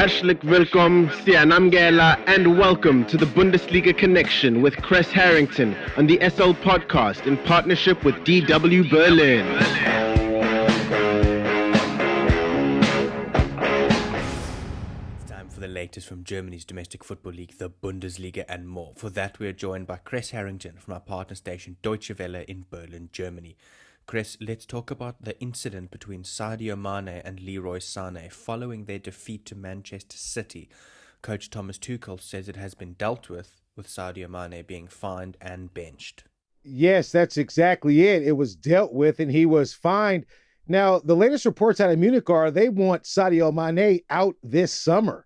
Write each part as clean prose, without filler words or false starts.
Herzlich willkommen, Sianamgela, and welcome to the Bundesliga Connection with Chris Harrington on the SL Podcast in partnership with DW Berlin. It's time for the latest from Germany's domestic football league, the Bundesliga, and more. For that, we are joined by Chris Harrington from our partner station Deutsche Welle in Berlin, Germany. Chris, let's talk about the incident between Sadio Mane and Leroy Sane following their defeat to Manchester City. Coach Thomas Tuchel says it has been dealt with Sadio Mane being fined and benched. Yes, that's exactly it. It was dealt with and he was fined. Now, the latest reports out of Munich are they want Sadio Mane out this summer.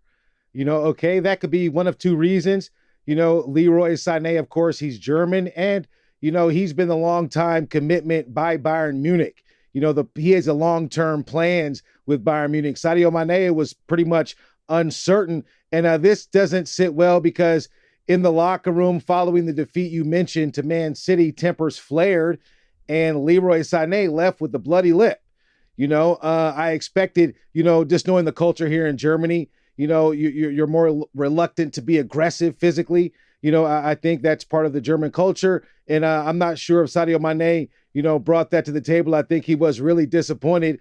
Okay, that could be one of two reasons. Leroy Sane, of course, he's German, and he's been the long-time commitment by Bayern Munich. He has a long-term plans with Bayern Munich. Sadio Mane was pretty much uncertain, and this doesn't sit well because in the locker room following the defeat you mentioned to Man City, tempers flared, and Leroy Sane left with the bloody lip. I expected, just knowing the culture here in Germany, you're more reluctant to be aggressive physically. I think that's part of the German culture. And I'm not sure if Sadio Mane, brought that to the table. I think he was really disappointed,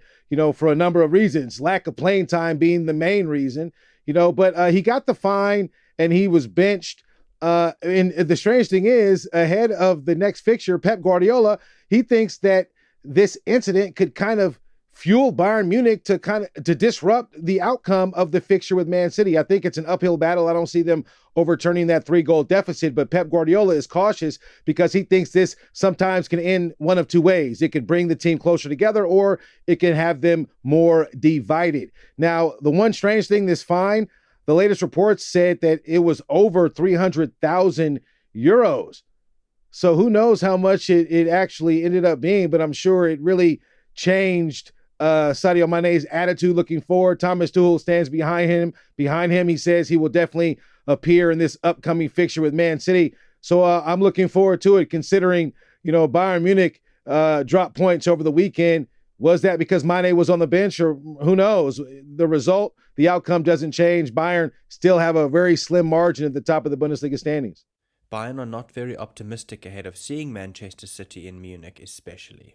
for a number of reasons, lack of playing time being the main reason, but he got the fine and he was benched. And the strange thing is, ahead of the next fixture, Pep Guardiola, he thinks that this incident could kind of fuel Bayern Munich to disrupt the outcome of the fixture with Man City. I think it's an uphill battle. I don't see them overturning that 3-goal deficit, but Pep Guardiola is cautious because he thinks this sometimes can end one of two ways. It could bring the team closer together or it can have them more divided. Now, the one strange thing, this fine, the latest reports said that it was over 300,000 euros. So who knows how much it actually ended up being, but I'm sure it really changed Sadio Mane's attitude looking forward. Thomas Tuchel stands behind him. He says he will definitely appear in this upcoming fixture with Man City. So I'm looking forward to it, considering, Bayern Munich dropped points over the weekend. Was that because Mane was on the bench, or who knows? The result, the outcome doesn't change. Bayern still have a very slim margin at the top of the Bundesliga standings. Bayern are not very optimistic ahead of seeing Manchester City in Munich especially.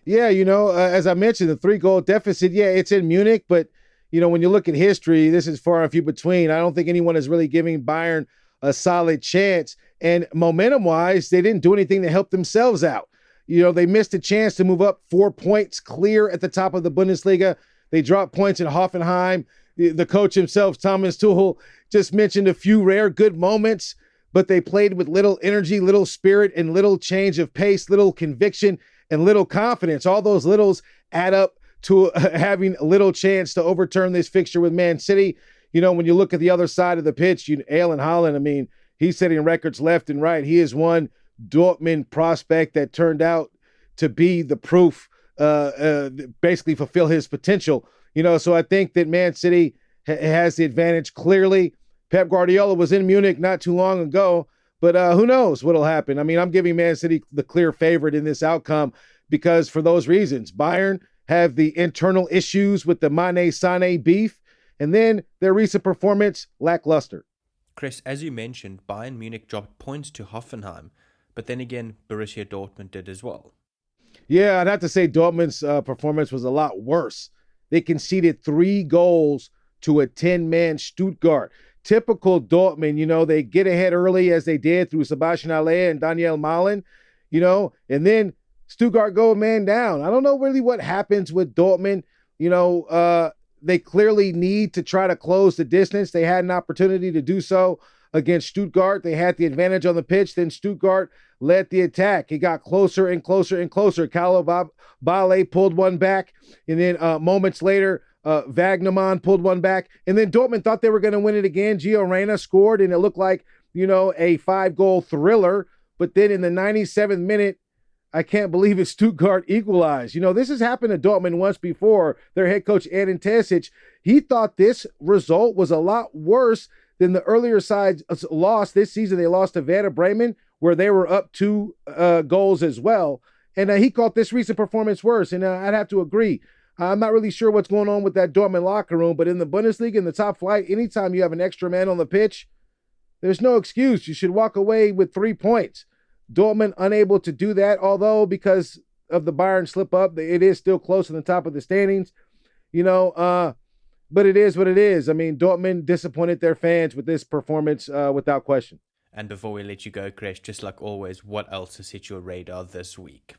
Yeah, as I mentioned, the 3-goal deficit, it's in Munich, but, when you look at history, this is far and few between. I don't think anyone is really giving Bayern a solid chance. And momentum-wise, they didn't do anything to help themselves out. They missed a chance to move up 4 points clear at the top of the Bundesliga. They dropped points at Hoffenheim. The coach himself, Thomas Tuchel, just mentioned a few rare good moments, but they played with little energy, little spirit, and little change of pace, little conviction, and little confidence. All those littles add up to having little chance to overturn this fixture with Man City. When you look at the other side of the pitch, Erling Haaland, he's setting records left and right. He is one Dortmund prospect that turned out to be the proof, basically fulfill his potential. So I think that Man City has the advantage clearly. Pep Guardiola was in Munich not too long ago, but who knows what'll happen. I'm giving Man City the clear favorite in this outcome because for those reasons, Bayern have the internal issues with the Mane-Sane beef, and then their recent performance lackluster. Chris, as you mentioned, Bayern Munich dropped points to Hoffenheim, but then again, Borussia Dortmund did as well. Yeah, I'd have to say Dortmund's performance was a lot worse. They conceded 3 goals to a 10-man Stuttgart. Typical Dortmund, they get ahead early as they did through Sebastian Haller and Daniel Malen, and then Stuttgart go a man down. I don't know really what happens with Dortmund. They clearly need to try to close the distance. They had an opportunity to do so against Stuttgart. They had the advantage on the pitch. Then Stuttgart led the attack. It got closer and closer and closer. Carlo Bale pulled one back. And then moments later, Wagnermann pulled one back. And then Dortmund thought they were going to win it again. Gio Reyna scored, and it looked like, a 5-goal thriller. But then in the 97th minute, I can't believe it, Stuttgart equalized. This has happened to Dortmund once before. Their head coach, Edin Terzic, he thought this result was a lot worse than the earlier side's loss this season. They lost to Werder Bremen, where they were up 2 goals as well. And he called this recent performance worse. And I'd have to agree. I'm not really sure what's going on with that Dortmund locker room, but in the Bundesliga, in the top flight, anytime you have an extra man on the pitch, there's no excuse. You should walk away with 3 points. Dortmund unable to do that, although because of the Bayern slip up, it is still close to the top of the standings, but it is what it is. I mean, Dortmund disappointed their fans with this performance without question. And before we let you go, Chris, just like always, what else has hit your radar this week?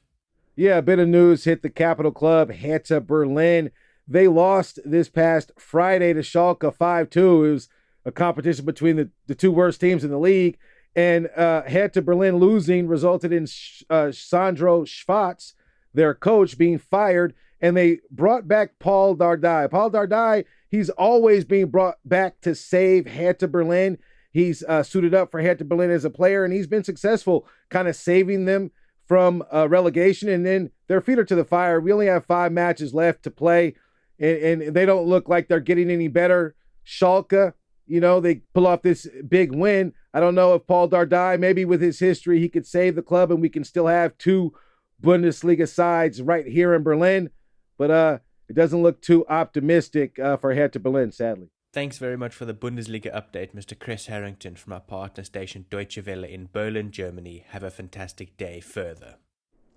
Yeah, a bit of news hit the Capital Club, Hertha Berlin. They lost this past Friday to Schalke 5-2. It was a competition between the two worst teams in the league. And Hertha Berlin losing resulted in Sandro Schwarz, their coach, being fired. And they brought back Paul Dardai. Paul Dardai, he's always being brought back to save Hertha Berlin. He's suited up for Hertha Berlin as a player, and he's been successful kind of saving them from relegation. And then their feet are to the fire. We only have 5 matches left to play, and they don't look like they're getting any better. Schalke, they pull off this big win. I don't know if Paul Dardai, maybe with his history, he could save the club and we can still have 2 Bundesliga sides right here in Berlin. But it doesn't look too optimistic for Hertha Berlin, sadly. Thanks very much for the Bundesliga update, Mr. Chris Harrington from our partner station Deutsche Welle in Berlin, Germany. Have a fantastic day further.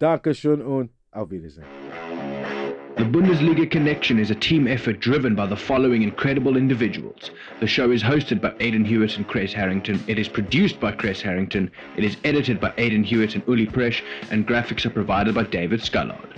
Dankeschön und auf Wiedersehen. The Bundesliga Connection is a team effort driven by the following incredible individuals. The show is hosted by Aidan Hewitt and Chris Harrington. It is produced by Chris Harrington. It is edited by Aidan Hewitt and Uli Presch, and graphics are provided by David Scullard.